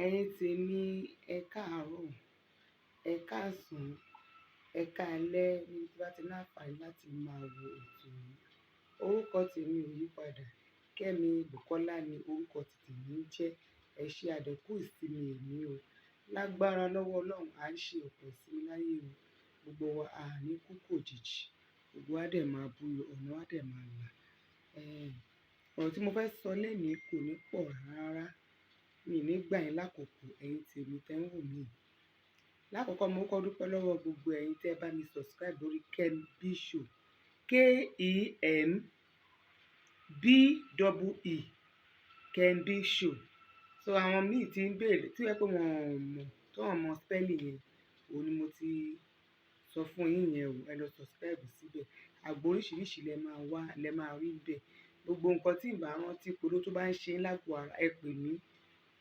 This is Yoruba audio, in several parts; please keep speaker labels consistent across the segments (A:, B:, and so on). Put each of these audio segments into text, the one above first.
A: Ẹ̀yin tèmi, ẹ káàárọ̀, ẹ káàsán, ẹ káalẹ́ níbi tí bá ti ní àǹfààní láti máa wo ètò yìí. Orúkọ tèmi ò yí padà. Kẹ́mi Bùkọ́lá ni orúkọ tèmi ń jẹ́. Ẹ ṣe àdẹ́kù ìsinmi èmi o. Lágbára lọ́wọ́ Ọlọ́run, à ń ṣe ọ̀pọ̀ ìsinmi láyé o. Gbogbo wa a ní kúkú òjijì. Gbogbo wa dẹ̀ máa buyọ̀, ọ̀nà wa dẹ̀ máa là. Ọ̀rọ̀ tí mo fẹ́ sọ lénìí kò ní pọ̀ rárá. Mi ní gbà yín lákòókò ẹ̀yin tèmi tẹ́ ń wò mí. Lákọ̀ọ́kọ́ mo kọ́kọ́ dúpẹ́ lọ́wọ́ gbogbo ẹ̀yin tẹ́ bá mi subscribe lórí Kembi Show. KEMBEE Kembi Show. So àwọn míì ti ń béèrè tí wọ́n pé wọ́n mọ̀ spelling yẹn. Òun ni mo ti sọ fún yín yẹn o. Ẹ lọ subscribe síbẹ̀. Àgbo oríṣiríṣi lẹ máa wá, lẹ máa rí bẹ́ẹ̀. Gbogbo nǹkan tí ìbá rántí polówó tó bá ń ṣe lágbo ara, ẹ pè mí.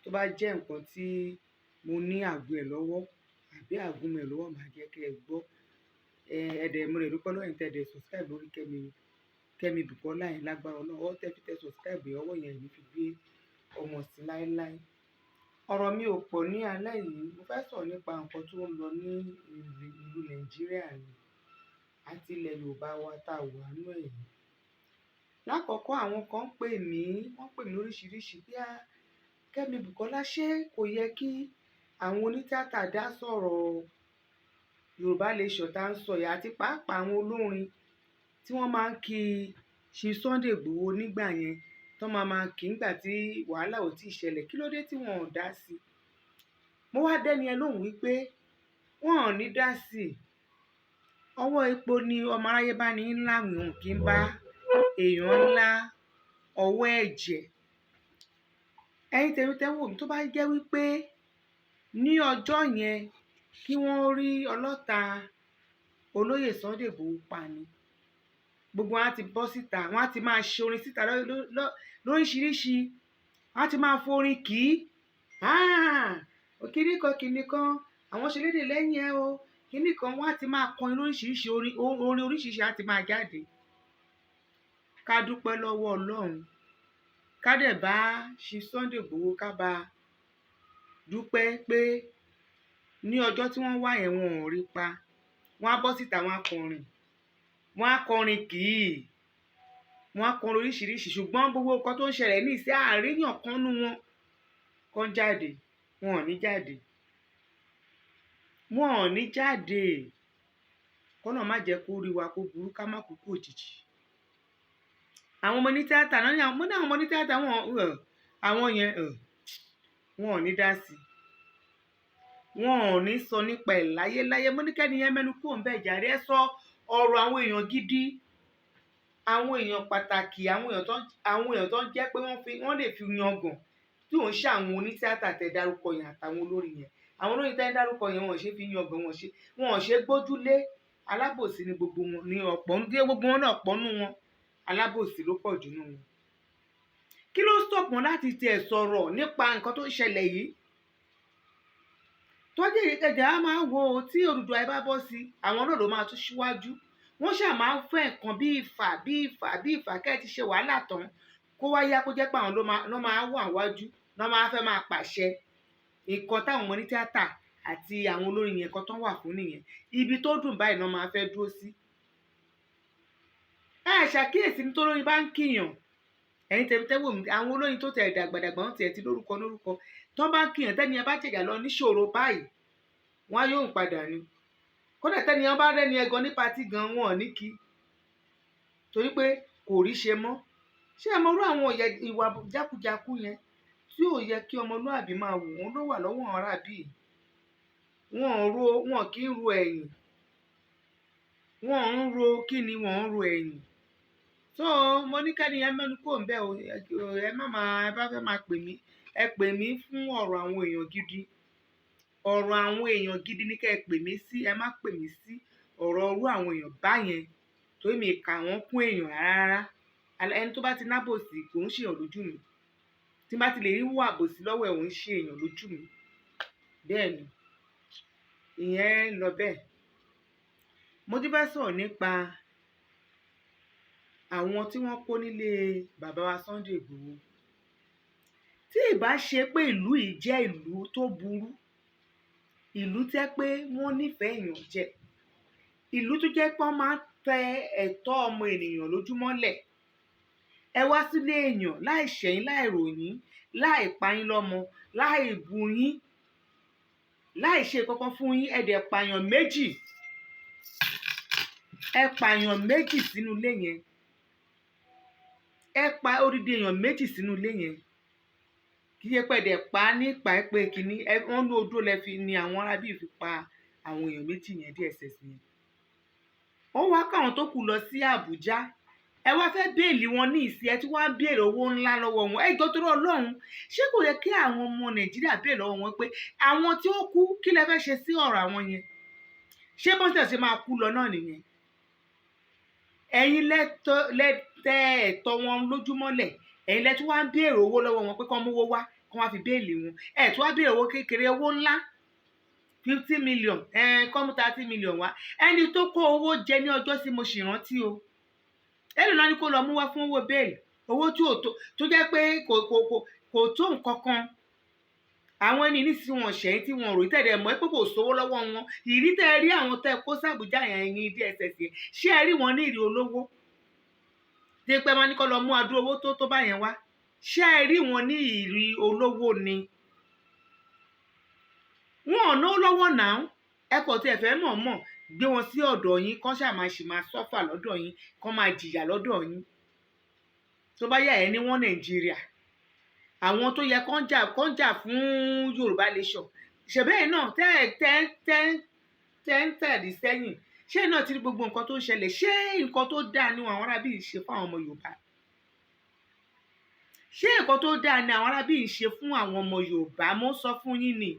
A: Tó bá jẹ́ nǹkan tí mo ní àgbo ẹ̀ lọ́wọ́ àbí àgúnmu ẹ̀ lọ́wọ́, màá jẹ́ kí ẹ gbọ́. Ẹ̀dẹ̀ mo lè dúpẹ́ lọ́wọ́ ẹ̀yin tẹ́ dẹ̀ subscribe lórí Kẹ́mi Bùkọ́lá yẹn lágbára Ọlọ́run. Ọwọ́ tẹ́ fi tẹ subscribe ọwọ́ yẹn ní fi gbé ọmọ sí láéláé. Ọ̀rọ̀ mi ò pọ̀ ní alẹ́ yìí. Mo fẹ́ sọ̀rọ̀ nípa nǹkan tó ń lọ ní ìlú Nàìjíríà ni àti ilẹ̀ Yorùbá wa tá a wà nínú ẹ̀ yìí. Lákọ̀ọ́kọ́ àwọn kan pè mí, wọ́n pè mí lóríṣiríṣi bí Kẹ́mi Bùkọ́lá, ṣé kò yẹ kí àwọn onítìátà dá sọ̀rọ̀ Yorùbá Nation tá ń sọ yìí àti pàápàá àwọn olórin tí wọ́n máa ń kí Chief Sunday Igboho nígbà yẹn tó máa kí nígbà tí wàhálà ò tíì ṣẹlẹ̀, kí ló dé tí wọn ò dá sí i? Mo wá dẹ́ni ẹ lóhùn wípé wọn ò ní dá sí i. Ọwọ́ epo ni ọmọ aráyé bá ní ńlá wọn kì í bá èèyàn ńlá ọwọ́ ẹ̀jẹ̀. Ẹ̀yin tèmi tẹ́ wò mí, tó bá jẹ́ wípé ní ọjọ́ yẹn kí wọ́n rí ọlọ́ta olóyè Sunday Igboho pa ni, gbogbo wọn á ti bọ́ síta, wọn á ti máa ṣe orin síta lóríṣiríṣi, wọn á ti máa forin kì í kìnìkan àwọn ṣe lédè lẹ́yìn ẹ o kìnìkan, wọn á ti máa kọrin lóríṣiríṣi, orin oríṣiríṣi á ti máa jáde. Ká dúpẹ́ lọ́wọ́ Ọlọ́run, ká dẹ̀ bá Chief Sunday Igboho ká bá dúpẹ́ pé ní ọjọ́ tí wọ́n wá yẹn wọn ò rí pa. Wọ́n á bọ́ síta, wọ́n á kọrin kì í, wọ́n á kọrin oríṣiríṣi, ṣùgbọ́n gbogbo nǹkan tó ń ṣẹlẹ̀ ní ìsẹ́ àríyàn kan nú wọn kan jáde. Wọn ò ní jáde. Kọ́nà má jẹ́ kó rí wa kó burú ká má kúkú òjijì. Àwọn ọmọ onítìátà náà ní àwọn ọmọ onítìátà àwọn yẹn wọn ò ní dá sí i. Wọn ò ní sọ nípa ẹ̀ láyéláyé. Mo ní kẹ́ni yẹn mẹ́nu kúrò ń bẹ̀ jàre. Ẹ sọ ọ̀rọ̀ àwọn èèyàn gidi, àwọn èèyàn pàtàkì, àwọn èèyàn tó ń jẹ́ pé wọ́n lè fi yangàn tí òun ṣe àwọn onítìátà tẹ́ dárúkọ yẹn àtàwọn olórin yẹn. Àwọn olórin tẹ́ dárúkọ yẹn wọn ò ṣe fi yangàn, wọn ò ṣe gbójúlé. Alábòsí ni gbogbo wọn, ní ọ̀pọ̀ gbogbo wọn náà pọ̀ nú wọn. Alábòsí ló pọ̀ jù nú wọn. Kí ló stop wọn láti tiẹ̀ sọ̀rọ̀ nípa nǹkan tó ń ṣẹlẹ̀ yìí? Tọ́jú ìkẹjà á máa wo tí Odùduwà bá bọ́ sí, àwọn náà ló máa tún síwájú. Wọ́n ṣáà máa ń fẹ́ nǹkan bí ìfà kẹ́ ẹ ti ṣe wàhálà tán kó wá yá kó jẹ́ pé àwọn ló máa wà wájú, ló máa fẹ́ máa pàṣẹ. Nǹkan táwọn ọmọ onítìátà àti àwọn olórin yẹn kan tán wà fún nìyẹn. Ibi tó dùn báyìí náà máa fẹ́ dúró sí. Ṣàkíyèsí ní tó lórin bá ń kíyàn. Ẹ̀yin tẹ́ wò mí, àwọn olórin tó tẹ̀ dàgbàdàgbà wọn tiẹ̀ ti lórúkọ tó bá ń kíyàn tẹ́ni ẹ bá jẹ̀jà lọ níṣòro báyìí, wọ́n á yóò padà ni. Kódà tẹ́ni ẹ bá rẹ́ni ẹgan ní patí gan, wọn ò ní kí, torí pé kò rí ṣe mọ́. Ṣé ẹ mọ irú àwọn ìwà jákujàku yẹn tí ò yẹ kí ọmọlúàbí máa wò? Wọ́n ló wà lọ́wọ́ ara bí. Wọn kì í ro ẹ̀yìn. Wọn ń ro kí ni wọ́n ń ro ẹ̀yìn. So mo ní kẹ́ni yẹn mẹ́nu kúrò ń bẹ̀ o. Ẹ bá fẹ́ máa pè mí, ẹ pè mí fún ọ̀rọ̀ àwọn èèyàn gidi. Ọ̀rọ̀ àwọn èèyàn gidi ní kẹ́ ẹ pè mí sí. Ẹ má pè mí sí ọ̀rọ̀ orú àwọn èèyàn báyẹn, torí mi kà wọ́n kún èèyàn rárá. Ẹni tó bá ti nábòsí kò ń ṣe èèyàn lójú mi. Tí n bá ti lè rí wà àbòsí lọ́wọ́ ẹ̀, ò ń ṣe èèyàn lójú mi. Bẹ́ẹ̀ ni, ìyẹn lọ bẹ́ẹ̀. Mo ti fẹ́ sọ̀rọ̀ nípa àwọn tí wọ́n kó nílé bàbá wa Sunday Igboho. tí ìbá ṣe pé ìlú yìí jẹ́ ìlú tó burú, ìlú tẹ́ pé wọ́n nífẹ̀ẹ́ èèyàn jẹ, ìlú tó jẹ́ pé wọ́n máa ń tẹ ẹ̀tọ́ ọmọ ènìyàn lójúmọ́lẹ̀, ẹ wá sílé èèyàn láì ṣẹ̀yìn láì ròyìn láì pa yín lọ́mọ láì bu yín láì ṣe kankan fún yín, ẹ dẹ̀ pààyàn méjì, ẹ pààyàn méjì sínú ilé yẹn, ẹ pa odidi èèyàn méjì sínú ilé yẹn, kì í ṣe pé ẹ dẹ̀ pa á nípa ẹ pé kínní wọ́n ní odó lẹ fi ni àwọn arábí fi pa àwọn èèyàn méjì yẹn DSS yẹn. Wọ́n wá káwọn tó kù lọ sí Àbújá, ẹ wá fẹ́ béèlì wọn ní ìsìn, ẹ tí wọ́n á béèrè owó ńlá lọ́wọ́ wọn. Ẹ jọ̀ọ́ torí Ọlọ́run, ṣé kò yẹ kí àwọn ọmọ Nàìjíríà béèrè lọ́wọ́ wọn pé àwọn tí ó kú kí lẹ fẹ́ ṣe sí ọ̀rọ̀ àwọn yẹn? Ṣé bọ́sẹ̀ ṣe máa kú lọ náà nìyẹn? Ẹ̀yin lẹ tẹ ẹ̀tọ́ wọn lójúmọ́lẹ̀, ẹ̀yin lẹ tí wọ́n á béèrè owó lọ́wọ́ wọn pé kán mówó wá kán wá fi béèlì wọn. Ẹ tí wọ́n á béèrè owó kékeré, owó ńlá 50 million, kán mú 30 million wá. Ẹni tó kó owó jẹ ní ọjọ́ sí mo sì rántí o. Èló náà ni kó lọ mú wá fún owó bẹ́ẹ̀lì, owó tí ò tó jẹ́ pé kò tó nǹkan kan. Àwọn ẹni ní sí wọn ṣẹ̀yìn tí wọn rò tẹ̀lé mọ́ pé kò sówó lọ́wọ́ wọn. Ìrí tẹ́ rí àwọn tẹ́ kó sàbújá yẹn ní DSS yẹn, ṣé ẹ rí wọn ní ìrí olówó? Tí pé máa ní kó lọ mú adúrú owó tó bá yẹn wá, ṣé ẹ rí wọn ní ìrí olówó ni? Wọn ò ná lọ́wọ́ náà, ẹ kò tí ẹ fẹ́ mọ̀ gbé wọn sí ọ̀dọ̀ yín, kán máa sọ́fà lọ́dọ̀ yín, kán máa jìyà lọ́dọ̀ yín. Tó bá yà ẹ́ ní wọ́n Nàìjíríà, àwọn tó yẹ kán jà fún Yorùbá nation, ṣẹ̀bẹ́ẹ̀ náà tẹ́ ń tẹ̀lé sẹ́yìn, ṣé náà ti rí gbogbo nǹkan tó ń ṣẹlẹ̀? Ṣé nǹkan tó dáa ni àwọn arábí yìí ṣe fún àwọn ọmọ Yorùbá? Ṣé nǹkan tó dáa ni àwọn arábí yìí ṣe fún àwọn ọmọ Yorùbá? Mo sọ fún yín ni,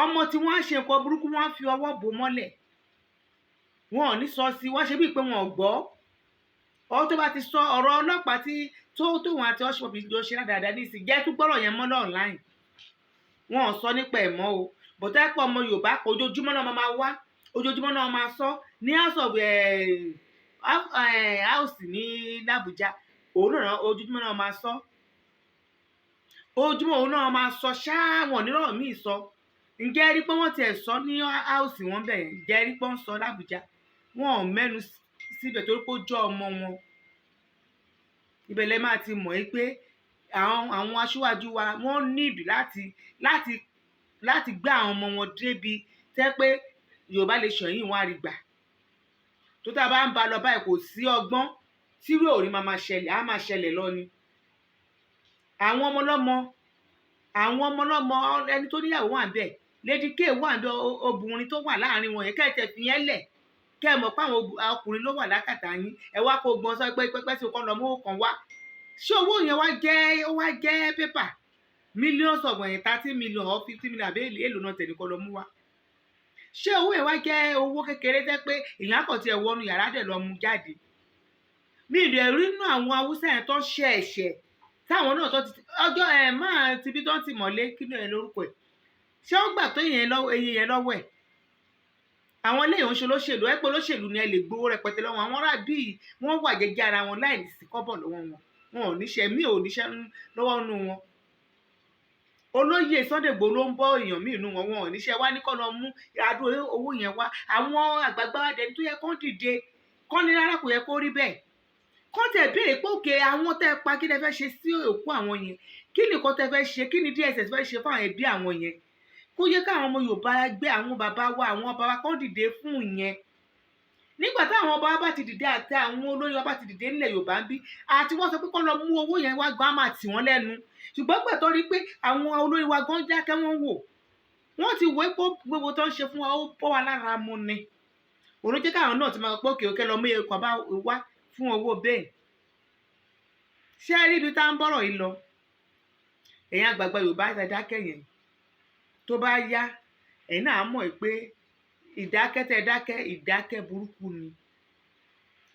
A: ọmọ tí wọ́n á ṣe nǹkan burúkú wọ́n á fi ọwọ́ bò mọ́lẹ̀, wọn ò ní sọ sí, wọ́n ṣe bíi pé wọn ò gbọ́. Ọ̀rọ̀ tó bá ti sọ ọ̀rọ̀ ọlọ́pàá tí wọn àti ọ̀ṣọ́bì jọ ṣe dáadáa ní ìsìn, jẹ́ tún gbọ́rọ̀ yẹn mọ́ online. Wọn ò sọ nípa ẹ̀ mọ́ o, bọ̀tá ẹ̀pọ̀ ọmọ Yorùbá kò ojoojúmọ́ náà máa wá, ojoojúmọ́ náà máa sọ ní house ní Àbújá, òun náà ojoojúmọ́ náà máa sọ, ojoojúmọ́ òun náà máa sọ ṣáá, wọn nírọ̀ míì sọ. Ǹjẹ́ rí pé wọ́n ti ẹ̀ sọ ní house wọn bẹ̀ yẹn? Ǹjẹ́ rí pé wọ́n sọ l'Àbújá? Wọn ò mẹ́nu síbẹ̀ torí pé ó jọ ọmọ wọn. Ibẹ̀ lẹ máa ti mọ̀ pé àwọn aṣíwájú wa wọ́n need láti gbé àwọn ọmọ wọn débi tẹ́ pé Yorùbá nation yìí wọ́n á rí gbà. Tó tá a bá ń ba lọ báyìí kò sí ọgbọ́n tí irú òrí máa ṣẹlẹ̀, á máa ṣẹlẹ̀ lọ ni. Àwọn ọmọ ọlọ́mọ ẹni tó níyàwó wà ń bẹ̀, Lady K wà ń bẹ̀, obìnrin tó wà láàrin wọn yẹn, kẹ́ẹ̀tẹ̀ fi yẹn lẹ̀, kẹ́ ẹ mọ̀ pé àwọn ọkùnrin ló wà lákàtà yín, ẹ wá kó gbọ́n sọ pé pẹ́pẹ́ sí ọkàn lọ́mọ kan wá. Ṣé owó yẹn wá jẹ́ pépà millions of 30 million or 50 million àbí èlò náà tẹ̀lé kọ́ lọ mú wá? Ṣé owó yẹn wá jẹ́ owó kékeré tẹ́ pé èèyàn kàn ti ẹ̀ wọnú yàrá dẹ̀ lọ mú jáde? Mi ì dẹ̀ rí inú àwọn Haúsá yẹn tó ṣe ẹ̀ṣẹ̀ táwọn náà tó ti ọjọ́ máa ti bí tó ti mọ̀lé kí ló yẹn lórúkọ ẹ̀, ṣé ó gbà tó eyín yẹn lọ́wọ́ ẹ̀? Àwọn ilé ìhónṣe olóṣèlú ẹ pé olóṣèlú ni ẹ lè gbowó rẹpẹtẹ lọ́wọ́ àwọn ará bíi wọ́n wà jẹ́jẹ́ ara wọn láì sí kọ́bọ̀ lọ́wọ́ wọn ò níṣẹ́ ò níṣẹ́ lọ́wọ́ nínú wọn. Olóyè Sunday Igboho ló ń bọ́ èèyàn míì nínú wọn ò níṣẹ́ wá ní kọ́ lọ mú adó owó yẹn wá. Àwọn àgbààgbà adẹni tó yẹ kán dìde kán ní rárá kò yẹ kó rí bẹ́ẹ̀, kán tẹ̀ béèrè pé òkè àwọn tẹ́ pa kí lẹ fẹ́ ṣe sí òkú àwọn yẹn, kí nìkan tẹ́ fẹ́ ṣe, kí ni DSS fẹ́ ṣe fún àwọn ẹbí àwọn yẹn, kó yẹ káwọn ọmọ Yorùbá gbé àwọn bàbá wa àwọn ọba wa kán dìde fún ìyẹn. Nígbà táwọn ọba bá ti dìde àti àwọn olórí wa bá ti dìde nílẹ̀ Yorùbá ń bí, àti wọ́n sọ pé kán lọ mú owó yẹn wá gan, á máa tì wọ́n lẹ́nu. Ṣùgbọ́n gbà tó rí pé àwọn olórí wa gan dákẹ́ wọ́n wò, wọ́n ti wò pé gbogbo tó ń ṣe fún wa ó bọ́ wa lára mu ni. Òun jẹ́ káwọn náà ti máa pé òkè lọ mú ẹ̀kọ́ bá wá fún owó bẹ́ẹ̀. Ṣé ẹ rí ibi tá ń bọ̀rọ̀ yìí lọ? Ẹ̀yin àgbààgbà Yorùbá ẹ dákẹ́ yẹn, tó bá yá ẹ̀yin náà mọ̀ pé ìdákẹ́ burúkú ni,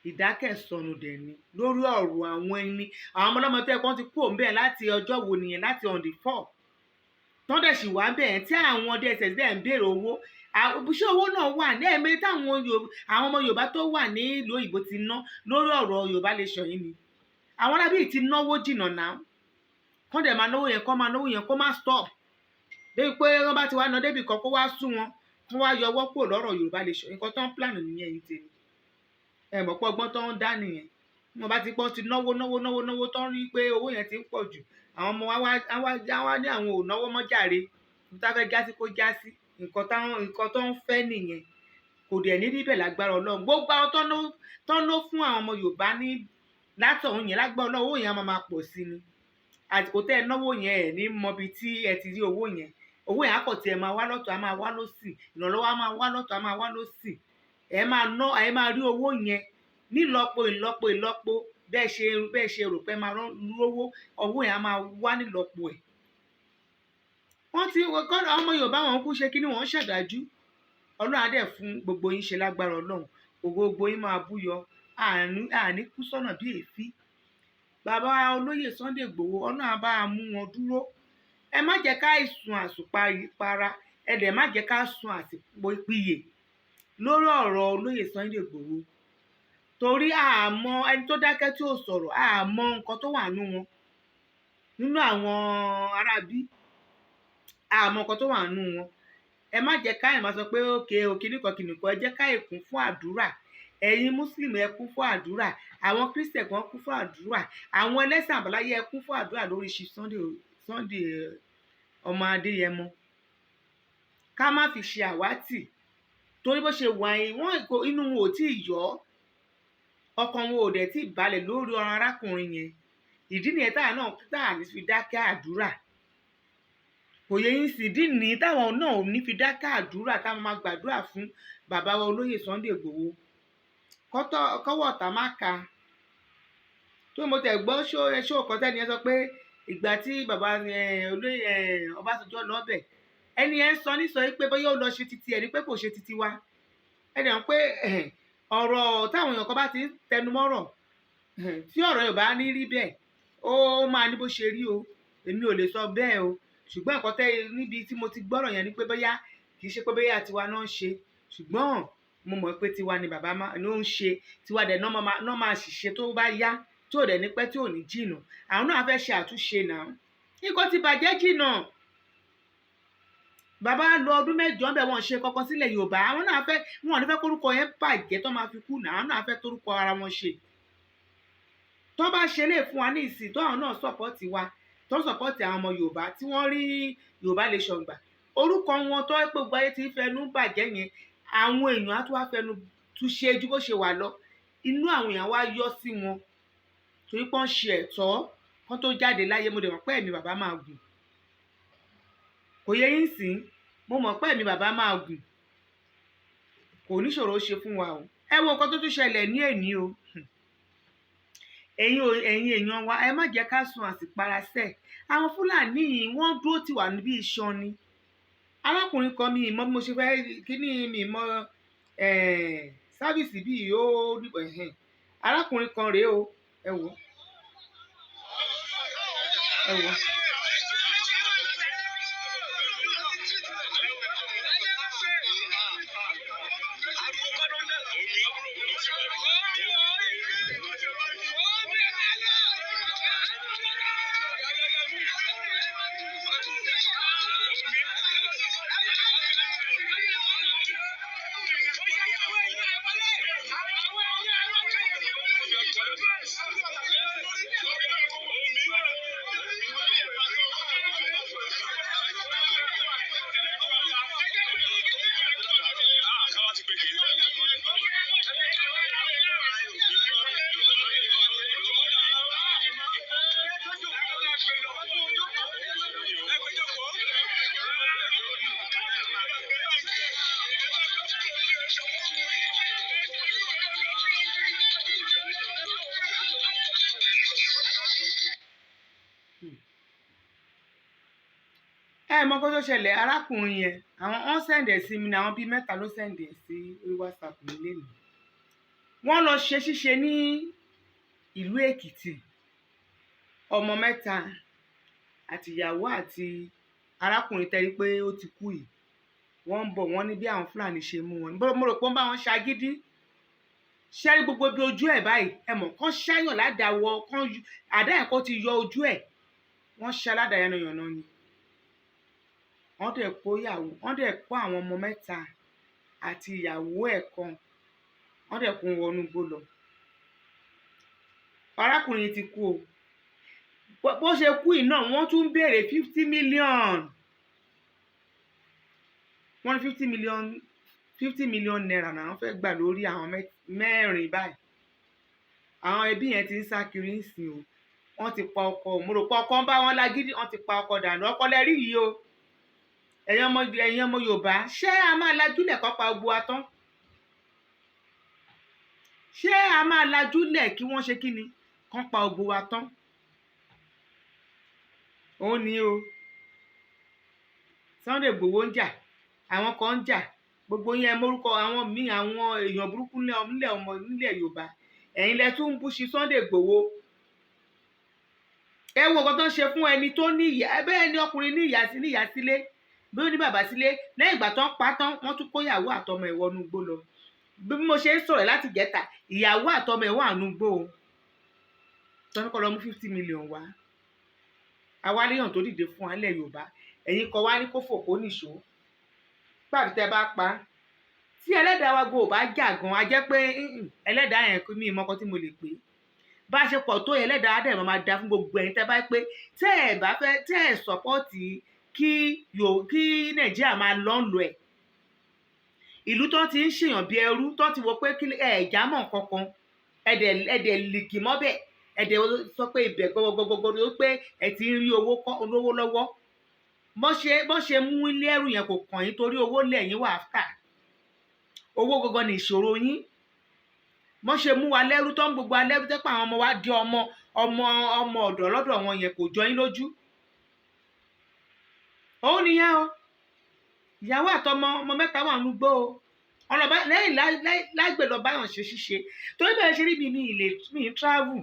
A: ìdákẹ́ sọnù dẹ̀ ni lórí ọ̀rọ̀ àwọn ẹni. Àwọn ọmọlọ́mọ tẹ́ kan ti kú òun bẹ́ẹ̀ láti ọjọ́ wo nìyẹn, láti on the 4 tán dẹ̀ sì wá bẹ́ẹ̀ tí àwọn DSS dẹ̀ ń béèrè owó. Ṣé owó náà wà ní ẹ̀mí táwọn ọmọ Yorùbá tó wà ní ìlú òyìnbó ti ná lórí ọ̀rọ̀ Yorùbá nation yìí ni? Àwọn arábí ti náwó jìnnà náà, kán dẹ̀ máa náwó yẹn kán máa náwó yẹn kó má stop débi pé wọ́n bá ti wá ná débì kan kó wá sú wọn kán wá yọwọ́ kúrò lọ́rọ̀ Yorùbá Nation nǹkan tó ń plan nìyẹn yìí tèmi ẹ mọ̀ pé ọgbọ́n tó ń dá nìyẹn wọn bá ti pọ́n ti náwó tó ń rí pé owó yẹn ti ń pọ̀ jù àwọn ọmọ wa ní àwọn ò náwó mọ́ jàre níta fẹ́ já sí kó já sí nǹkan tó ń fẹ́ nìyẹn kò dẹ̀ ní níbẹ̀ lágbára Ọlọ́run gbogbo àwọn tó ń ná fún àwọn ọmọ Yorùbá ní látọ̀hún yẹn lágbára Ọlọ́run owó yẹn á máa pọ̀ sí ni àsìkò tẹ́ ẹ náwó yẹn ẹ̀ ní mọbi tí ẹ ti rí owó yẹn á pọ̀ tí ẹ máa wá lọ́tọ̀ á máa wá lọ́sì ìrànlọ́wọ́ á máa wá lọ́tọ̀ á máa wá lọ́sì ẹ máa rí owó yẹn nílọ́po bẹ́ẹ̀ ṣe rò pé máa lówó owó yẹn á máa wá nílọ́po ẹ̀ wọ́n ti ọmọ Yorùbá wọn kú ṣe kí ni wọ́n ṣàdájú Ọlọ́run á dẹ̀ fún gbogbo yín ṣe lágbára Ọlọ́run gbogbo yín máa búyọ àní kú sọ́nà bí èéfín bàbá olóyè Sunday Igboho Ọlọ́run á bá mú wọn dúró ẹ má jẹ́ ká sun àsùnpara ẹ dẹ̀ má jẹ́ ká sun àsìkò ìpìyè lórí ọ̀rọ̀ olóyè Sunday Igboho torí àmọ́ ẹni tó dákẹ́ tí ò sọ̀rọ̀ àmọ́ nǹkan tó wà nínú àwọn arábí àmọ́ nǹkan tó wà nínú wọn ẹ má jẹ́ ká ẹ̀ máa sọ pé òkè kìnìkan ẹ jẹ́ ká ẹ̀ kún fún àdúrà ẹ̀yin Muslim ẹ kún fún àdúrà àwọn Christian kan kún fún àdúrà àwọn ẹlẹ́sìn àbáláyé ẹ kún fún àdúrà lórí ṣí Sunday ọmọ Adéyẹmọ ká má fi ṣe àwátì torí bó ṣe wà inú wọn ò tí ì yọ ọkàn wọn ò dẹ̀ tí ì balẹ̀ lórí ọ̀rọ̀ arákùnrin yẹn ìdí nìyẹn táà ní fi dákẹ́ àdúrà kò yẹ yín sì ìdí nìyí táwọn náà ò ní fi dákẹ́ àdúrà táwọn máa gbàdúrà fún bàbá wa olóyè Sunday Igboho kọ́wọ́ ọ̀tá má ka tó mo tẹ̀ gbọ́ ṣó ọkọ̀ tẹ́ni ẹ sọ pé ìgbà tí bàbá olóyè Ọbásanjọ́ lọ́bẹ̀ ẹni ẹ ń sọ nísọ pé bóyá ó lọ ṣe titi ẹ̀ ní pé kò ṣe titi wa ẹni hàn pé ọ̀rọ̀ táwọn èèyàn kan bá ti ń tẹnu mọ́rọ̀ tí ọ̀rọ̀ Yorùbá ní rí bẹ́ẹ̀ ó máa ní bó ṣe rí o èmi ò lè sọ bẹ́ẹ̀ o ṣùgbọ́n nǹkan tẹ́ níbi tí mo ti gbọ́rọ̀ yẹn ni pé bóyá kì í ṣe pé bóyá tiwa náà ń ṣe ṣùgbọ́n mo mọ̀ pé tiwa ni bàbá ló ń ṣe tiwa dẹ̀ náà máa ṣìṣe tó bá yá tí ò dẹ̀ ní pẹ́ tí ò ní jìnà àwọn náà fẹ́ ṣe àtúnṣe náà nǹkan ti bàjẹ́ jìnà bàbá lo ọdún mẹ́jọ ń bẹ̀ wọ́n ṣe kọ́kọ́ sílẹ̀ Yorùbá àwọn náà fẹ́ wọn ò ní fẹ́ kórúkọ yẹn bàjẹ́ tó máa fi kú náà àwọn náà fẹ́ torúkọ ara wọn ṣe tó bá ṣe lè fún wa ní ìsìn tó àwọn náà sọ̀pọ̀tì wa tó sọ̀pọ̀tì àwọn ọmọ Yorùbá tí wọ́n rí Yorùbá Nation gbà orúkọ wọn tó pé gbogbo ayé ti fẹnu bàjẹ́ yẹn àwọn èèyàn á tún wá fẹnu tún ṣe ju bó ṣe wà lọ inú àwọn èèyàn wá yọ sí wọn torí pọ́n ṣe ẹ̀tọ́ kán tó jáde láyé mo dẹ̀ mọ̀ pé ẹ̀mí bàbá máa gùn kò yẹ yín sìn mo mọ̀ pé ẹ̀mí bàbá máa gùn kò níṣòro ṣe fún wa o ẹ wo nǹkan tó tún ṣẹlẹ̀ ní èní o ẹ̀yin èèyàn wa ẹ má jẹ́ ká sun àsìpara sẹ́ àwọn Fúlàní yìí wọ́n dúró tì wá níbi iṣan ni arákùnrin kan mi ìmọ̀ bí mo ṣe fẹ́ kíní mi ìmọ̀ sáfìsì bíi ó arákùnrin kan rèé o ẹ wò. ẹ mọ kó tó ṣẹlẹ̀ arákùnrin yẹn àwọn sẹ́ǹdẹ̀ sí mi ní àwọn bíi mẹ́ta ló sẹ́ǹdẹ̀ sí orí WhatsApp mi lẹ́nu wọ́n lọ ṣe ṣíṣe ní ìlú Èkìtì ọmọ mẹ́ta àtìyàwó àti arákùnrin tẹ́rí pé ó ti kú yìí wọ́n ń bọ̀ wọ́n ní bí àwọn Fúlàní ṣe mú wọn mo rò pé wọ́n bá wọn ṣagídí ṣẹ́rí gbogbo bí ojú ẹ̀ báyìí ẹ mọ̀ kán ṣáyàn ládàáwọ̀ kán àdá ẹ̀ kó ti yọ ojú ẹ̀ wọ́n ṣe aládàáyànnàyànnà ni wọ́n dẹ̀ kó àwọn ọmọ mẹ́ta àti ìyàwó ẹ̀ kan wọ́n dẹ̀ kó wọnú igbó lọ. arákùnrin yìí ti kú o bó ṣe kú yìí náà wọ́n tún béèrè 50 million wọ́n ní 50 million naira náà wọ́n fẹ́ gbà lórí àwọn mẹ́rin báyìí. àwọn ẹbí yẹn ti ń sá kiri ń sìn o wọ́n ti pa ọkọ mo rò pé ọkọ ń bá wọn lágídí wọ́n ti pa ọkọ dànù ọkọ lẹ́rí yìí o. ẹ̀yin ọmọ Yorùbá ṣé a máa lajúlẹ̀ kó pa gbogbo wa tán? ṣé a máa lajúlẹ̀ kí wọ́n ṣe kí ni kán pa gbogbo wa tán? òun ni o Sunday Igboho ń jà àwọn kan ń jà gbogbo yẹn mórúkọ àwọn míì àwọn èèyàn burúkú nílẹ̀ Yorùbá ẹ̀yin lẹ tún ń bú sí Sunday Igboho. ẹ wo nǹkan tó ń ṣe fún ẹni tó ní ìyá bẹ́ẹ̀ ni ọkùnrin ní ìyá sílé bí ó ní bàbá sílé lẹ́yìn ìgbà tó ń pa tán wọ́n tún kó ìyàwó àtọmọ ẹ̀ wọnú igbó lọ. bí mo ṣe ń sọ̀rọ̀ láti gẹ́ta ìyàwó àtọmọ ẹ̀ wà nínú igbó o tọ́ni kọ́ lọ mú 50 million wá. àwa léèyàn tó dìde fún alẹ́ Yorùbá ẹ̀yin kan wá ní kó fòkó nìṣó gbàdúrà tẹ́ bá pa tí ẹlẹ́dàá wa go bá jà gan a jẹ́ pé ẹlẹ́dàá yẹn kí mi ìmọ̀kan tí mo lè pè bá ṣe pọ̀ tó ẹlẹ́dàá dẹ̀ máa da fún gbogbo ẹ̀yin tẹ́ bá pé tẹ́ ẹ̀ bá fẹ́ tẹ́ ẹ̀ sọ́pọ́ọ̀tì kí Nàìjíríà máa lọ́nlọ́ ẹ̀ ìlú tó ti ń ṣèyàn bí ẹrú tó ti wọ pé ẹ̀já mọ̀ kankan ẹ̀dẹ̀ lìkì mọ́bẹ̀ ẹ̀dẹ̀ sọ pé ibẹ̀ gbogbogbò ló pé ẹ̀ ti ń rí olówó lọ́wọ́ bọ́n ṣe mú ilé ẹrù yẹn kò kàn yín torí owó lẹ́yìn wà áfà owó gangan ní ìṣòro yín wọ́n ṣe mú wa lẹ́rú tó ń gbogbo alẹ́rú tẹ́pọ̀ àwọn ọmọ wa di ọmọ ọ̀dọ̀ lọ́dọ̀ wọn yẹn kò jọ yín lójú. òun nìyẹn o ìyàwó àtọmọ ọmọ mẹ́ta wà ń gbó o ọlọ́ba lẹ́yìn lágbè lọ báyọ̀ ṣe torí bẹ́ẹ̀ ṣe rí mi ní travel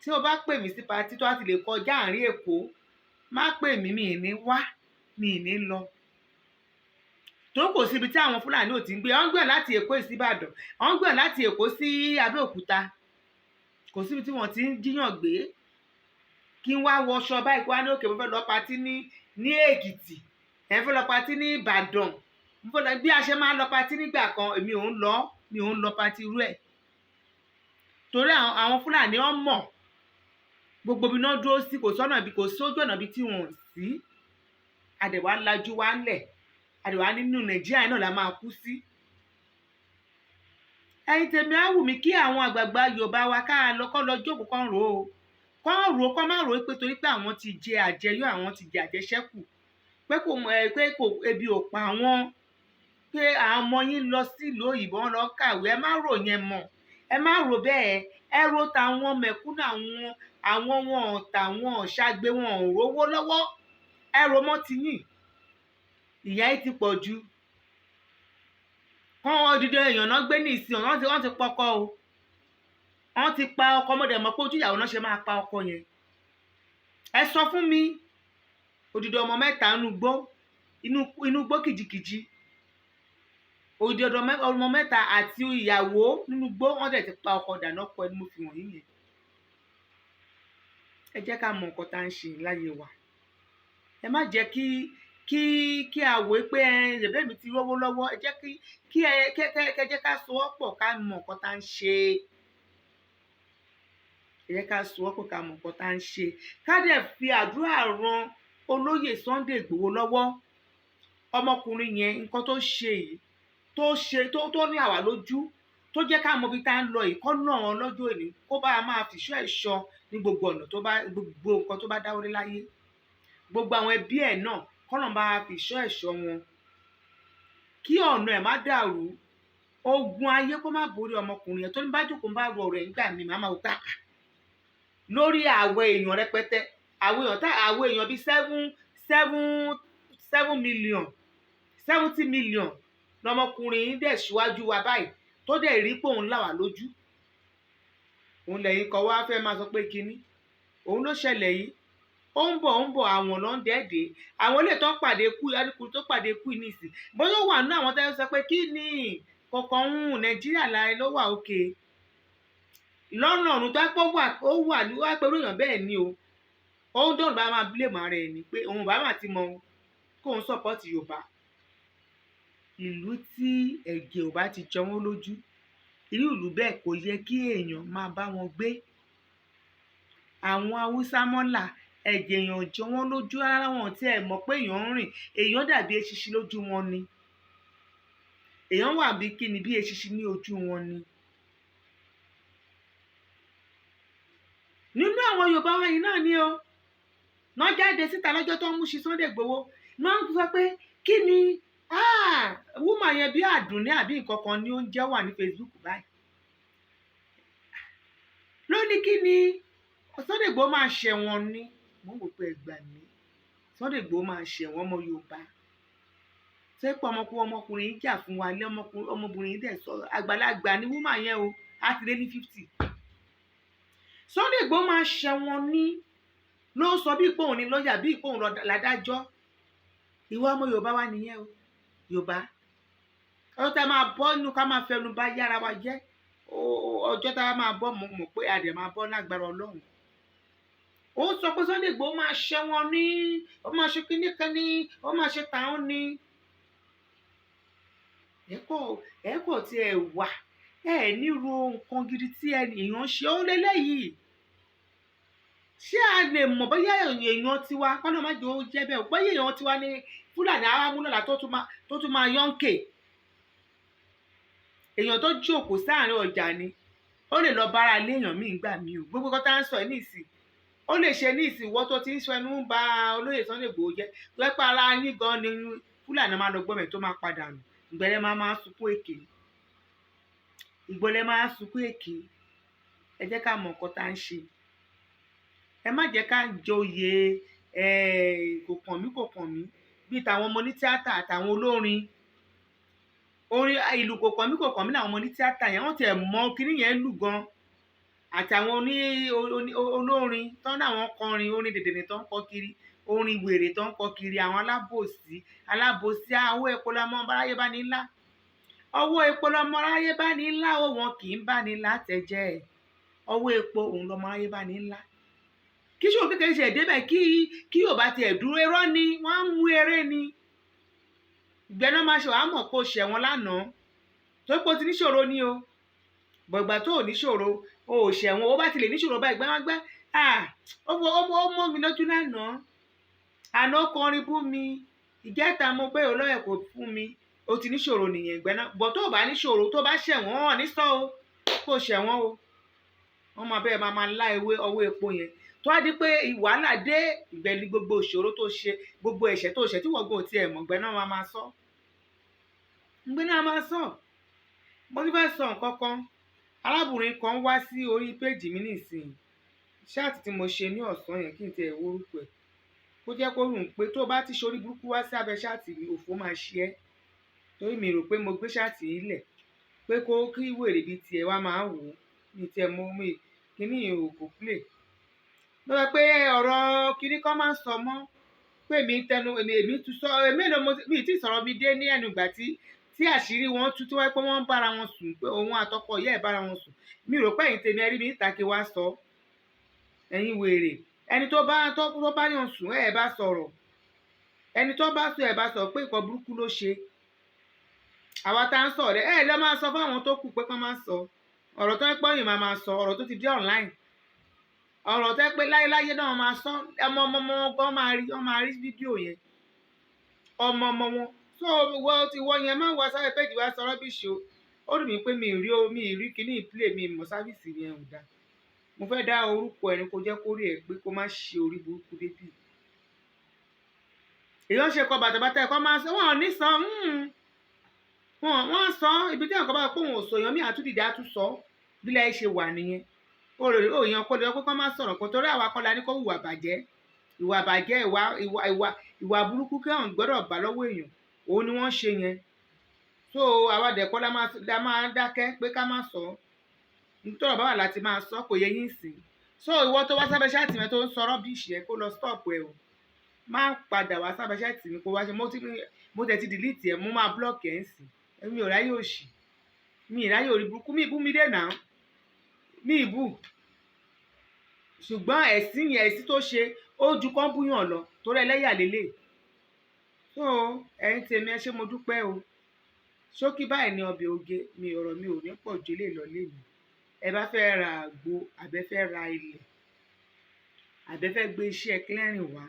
A: tí o bá pè mí sí patí tó a ti lè kọjá àárín Èkó má pè mí mi ní wá mi ní lọ tó kò síbi tí àwọn Fúlàní ò ti ń gbé wọ́n ń gbé láti Èkó sí Ìbàdàn wọ́n ń gbé láti Èkó sí Abẹ́òkúta kò síbi tí wọ́n ti ń jíyàn gbé kí n wá wọṣọ báyìí wá ní òkè mo fẹ́ lọ patí ní Èkìtì ẹ̀ fẹ́ lọ patí ní Ìbàdàn bí a ṣe máa ń lọ patí nígbà kan èmi ò ń lọ patí irú ẹ̀ torí àwọn Fúlàní wọ́n mọ̀ gbogbo bí náà dúró sí kò sójú ọ̀nà bí tí wọ́n sí àdẹ̀wà lajú wa ńlẹ̀ àdẹ̀wà nínú Nàìjíríà náà la máa kú sí. ẹ̀yin tèmi á wù mí kí àwọn àgbààgbà Yorùbá wa ká lọ jókòó kán rò ó kán má rò ó pé torí pé àwọn ti jẹ àjẹyó àwọn ti jẹ àjẹṣẹ́kù pé kò ebi ò pa àwọn pé àwọn ọmọ yín lọ sílùú òyìnbó wọn lọ kàwé ẹ má rò yẹn mọ́ ẹ má rò bẹ́ẹ̀ ẹ rò táwọn mẹ̀kúnnù àwọn wọn tàwọn ṣàgbé wọn ò rówó lọ́wọ́ ẹ rò mọ́ ti yìn ìyà yìí ti pọ̀ jù kán odidi èèyàn náà gbé ní ìsìn wọ́n ti pọkọ o wọ́n ti pa ọkọ mọ́dẹ̀ mọ́ pé ojú ìyàwó náà ṣe máa pa ọkọ yẹn ẹ sọ fún mi odidi ọmọ mẹ́ta inú gbó kìjikìji odidi ọmọ mẹ́ta àti ìyàwó nínú gbó wọ́n dẹ̀ ti pa ọkọ dànù ọkọ ẹni mo fi wọ̀nyí yẹn ẹ jẹ́ ká mọ nǹkan tá à ń ṣe láyé wa ẹ má jẹ́ kí àwọ̀ pé ẹ̀bẹ̀ mi ti rówó lọ́wọ́ ẹ jẹ́ kí ẹ jẹ́ ká sowọ́pọ̀ ká mọ nǹkan tá à ń ṣe ẹ jẹ́ ká sowọ́pọ̀ ká mọ nǹkan tá à ń ṣe ká dẹ̀ fi àdúrà ran olóyè Sunday Igboho lọ́wọ́ ọmọkùnrin yẹn nǹkan tó ṣe yìí tó ní àwa lójú tó jẹ́ ká mọ ibi tá à ń lọ yìí kọ́ náà wọn lọ́jọ́ òní kó bá a máa fìṣọ́ ẹ̀ṣọ́ ní gbogbo ọ̀nà gbogbo nǹkan tó bá dáwọ́lé láyé gbogbo àwọn ẹbí ẹ̀ náà kọ́nà bá a fìṣọ́ ẹ̀ṣọ́ wọn kí ọ̀nà ẹ̀ má dàrú ogun ayé kó má borí ọmọkùnrin yẹn tó ní bá jókòó ń bá rọ ọ̀rọ̀ ẹ̀ nígbà mi màmá wò pé lórí àwọ̀ èèyàn rẹpẹtẹ àwọ̀ èèyàn bíi 70 million lọmọkùnrin yìí dẹ̀ síwájú wa báyìí tó dẹ̀ rí pé òun là wá lójú òun lẹ́yìn kan wá fẹ́ máa sọ pé kinní òun ló ṣẹlẹ̀ yìí ó ń bọ̀ àwọn ló ń dẹ́ẹ̀dẹ́ àwọn ilé tó pàdé kú adìkú tó pàdé kú nísì bóyá ó wà nínú àwọn tẹ́lẹ̀ sọ pé kí ni kọ̀ọ̀kan Nàìjíríà láì ló wà òkè lọ́nà ọ̀run tó pọ̀ ó wà ní wá pẹ̀lú èèyàn bẹ́ẹ̀ ni o ó ń dọ̀rùn bá máa blame ara ẹ̀ ni pé òun bá máa ti mọ kóun support Yorùbá. Ìlú tí ẹ̀jẹ̀ ò bá ti jọ wọ́n lójú, irú ìlú bẹ́ẹ̀ kò yẹ kí èèyàn máa bá wọn gbé. Àwọn Haúsá mọ́là ẹ̀jẹ̀ èèyàn jọ wọ́n lójú rárá, wọn tí ẹ mọ̀ pé èèyàn ń rìn, èèyàn dàbí eṣinṣin lójú wọn ni. Èèyàn wà bí kíni bí eṣinṣin ní ojú wọn ni. Nínú àwọn Yorùbá wa yìí náà ni o, náà jáde síta lọ́jọ́ tó ń mú Sunday Igboho náà ń sọ pé kí ni woman yẹn bí Àdùnní àbí nǹkan kan ni ó ń jẹ́ wà ní Facebook báyìí. Ló ní kí ni Sunday Igboho máa ṣẹ̀wọ̀n ni. Mo wò pé ẹgbà mi Sunday Igboho máa ṣẹ̀wọ̀n ọmọ Yorùbá. Ṣé pé ọmọkùnrin jà fún wa lé ọmọbìnrin dẹ̀ sọ àgbàlagbà ni woman yẹn o, á ti lé ní 50. Sunday Igboho máa ṣẹ̀wọ̀n ni ló sọ bí ìpòhùn ni lọ́ọ̀yà bí ìpòhùn ládájọ́. Ìwà ọmọ Yorùbá wa nìyẹn o. Yorùbá ọjọ́ tá a máa bọ́ nínú ká máa fẹnu bá yára wa jẹ́, ọjọ́ tá a máa bọ́ mọ̀ pé a dẹ̀ máa bọ́ lágbára Ọlọ́run. Ó sọ pé Sunday Igboho máa ṣẹ̀wọ̀n ni, ó máa ṣe kíní kan ni, ó máa ṣe tàún ni. ẹ̀kọ́ tí ẹ wà nírú nǹkan gidi tí èèyàn ṣe ó lélẹ́yìí. Ṣé a lè mọ̀ bóyá èèyàn tiwa kọ́nà má jẹ́ ó jẹ́ bẹ́ẹ̀ bóyá èèyàn tiwa ní Fúlàní arámúlọ́lá tó tún máa yọ́ǹkè. Èèyàn tó jókòó sáàrin ọjà ni ó lè lọ bára lé èèyàn míì gbà mí o. Gbogbo kan tá ń sọ ẹ̀ nísìn ó lè ṣe ní ìsìn wọ́n tó ti ń sọ ẹnu ń ba olóyè Sunday Igboho jẹ́ tó ẹ́ pa ara yín gan ni Fúlàní máa lọ gbọ́mẹ̀ tó máa padà nù. Ìgbẹ́lẹ̀ máa sunkún èké. Ìgbọ́lẹ̀ máa sunkún èké. Ẹ jẹ́ ká mọ̀ nǹkan tá ń ṣe. Ẹ má jẹ́ ká joyè kò kàn mí bíi tàwọn ọmọ ní tíátà àtàwọn olórin. Orin ìlú kò kàn mí làwọn ọmọ ní tíátà yẹn wọ́n ti ẹ̀ mọ kíní yẹn lù gan. Àtàwọn olórin tó ń àwọn kọrin orin dèdèrè tó ń kọ kiri, orin wèrè tó ń kọ kiri, àwọn alábòsí owó epo lọmọ aráyé bá ní ńlá. Owó epo lọmọ aráyé bá ní ńlá o, wọn kì í bá ní látẹ̀jẹ́. Owó epo òun lọmọ aráyé bá ní ńlá. Kí ṣòro kékeré ṣe débẹ̀ kí Yorùbá tiẹ̀ dúró irọ́ ni wọ́n á mú eré ni. Ìgbẹ́ná máa ṣe wàá mọ̀ kó ṣẹ̀wọ̀n lánàá tó pé o ti níṣòro ni o. Bọ̀gbà tó ò níṣòro o ò ṣẹ̀wọ̀n o bá ti lè níṣòro bá ìgbẹ́wágbẹ́ ó mọ́ mi lójú lánàá. Àná kọrin bú mi ìjẹta mo pé olóyè kò fún mi o ti níṣòro nìyẹn ìgbẹ́ná. Bọ̀ tó bá níṣòro tó bá ṣẹ̀wọ̀n ọ̀ ní sọ o kó ṣẹ̀wọ̀n o. Wọ́n máa bẹ́ẹ̀ máa lá ọwọ́ epo yẹn tó á di pé wàhálà dé ìgbẹ́ni gbogbo ìṣòro tó ṣe gbogbo ẹ̀ṣẹ̀ tó ṣẹ̀ tí wọ́n gbọ́ ti ẹ̀ mọ̀ ìgbẹ́ná máa sọ. Ìgbẹ́ná máa sọ. Mo ti fẹ́ sọ nǹkan kan. Arábìnrin kan wá sí orí péjì mi nísìnyí. Ṣáàtì tí mo ṣe ní ọ̀sán yẹn kí n tẹ ìwé orúkọ ẹ̀. Kó jẹ́ kó rùn pé tó bá ti ṣorí burúkú wá sí abẹ́ ṣáàtì mi òfò máa ṣe ẹ́. Torí mi rò pé mo gbé ṣáàtì yìí lẹ̀ pé kí wèrè bíi tiẹ̀ wá máa wò ó. Mi tiẹ̀ mọ mi kíní òkò play. Ló sọ pé ọ̀rọ̀ kíní kan máa ń sọ mọ́ pé èmi tún sọ mi ti sọ̀rọ̀ mi dé ní ẹnu ìgbà tí àṣírí wọn tú tí wọ́n pé wọ́n ń bára wọn sùn pé òun àtọkọ ìyá ẹ̀ bára wọn sùn. Mi rò pé ẹ̀yin tèmi ẹ rí mi níta kí wá sọ. Ẹ̀yin wèrè ẹni tó bá yàn sùn ẹ̀ bá sọ̀rọ̀. Ẹni tó bá sọ ẹ̀ bá sọ pé nǹkan burúkú ló ṣe. Àwa tá ń sọ̀rọ̀ ẹ̀ lọ́ máa sọ fún àwọn tó kù pé kán máa sọ. Ọ̀rọ̀ tó ń pọ́ yìí máa sọ ọ̀rọ̀ tó ti dé online. Ọ̀rọ̀ tó ń pé láyé náà máa sọ ọmọ wọn máa rí fídíò yẹn. Ọmọ wọn so wọ́n yẹn máa ń wá sáré péjì wá sọ rọ́bìṣì o. Ó dùn mí pé mi rí kíní ìpìlẹ̀ mi mọ̀ sáfìsì yẹn ò dáa. Mo fẹ́ dá orúkọ ẹni kó jẹ́ kó rí ẹ̀ pé kó má ṣe orí burúkú débì. Èèyàn ṣe kọ bàtàbàtà ẹ̀kọ́ máa sọ wọ́n ò ní sọ wọ́n sọ ibi tí ẹ̀kọ́ bá pọ̀ wọn ò sọ èèyàn mi àtúndìdí àtúnsọ bílẹ̀ ṣe wà nìyẹn. Òòyàn kọ́ lè wọ́n pé kọ́ máa sọ̀rọ̀ kó torí àwa kọ́ la ní kó hùwà bàjẹ́ ìwà burúkú kí wọ́n gbọ́dọ̀ bá lọ́wọ́ èèyàn òun ni wọ́n ṣe yẹn. So àwa dẹ̀kọ́ la máa dákẹ́ pé ká má sọ nítorí báwa láti máa sọ kò yẹ yín sìn. So ìwọ tó wá sábẹ́ ṣáàtì mi tó ń sọ rọ́bìṣì ẹ kó lọ stop ẹ o. Má padà wá sábẹ́ ṣáàtì mi kó wá ṣe mo tẹ̀ ti delete ẹ mo máa block ẹ ń sìn. Mi ò ráyè òṣì mi ìráyè orí burúkú mi ìbú mi dè náà mi ìbú. Ṣùgbọ́n ẹ̀sìn tó ṣe ó ju kán búyàn lọ torí ẹlẹ́yà lélẹ̀. So ẹ̀yin tèmi ẹ ṣé mo dúpẹ́ o. Ṣókí báyìí ni ọbẹ̀ oge, ọ̀rọ̀ mi ò ní pọ̀ ju eléyìí lọ lénìí. Ẹ bá fẹ́ ra àgbo àbẹ́ fẹ́ ra ilẹ̀ àbẹ́ fẹ́ gbé iṣẹ́ clearing wá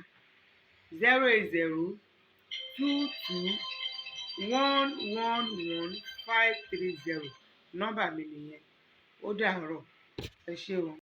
A: 08022111530 nọ́mbà mi nìyẹn. Ó dàárọ̀. Ẹ ṣé o.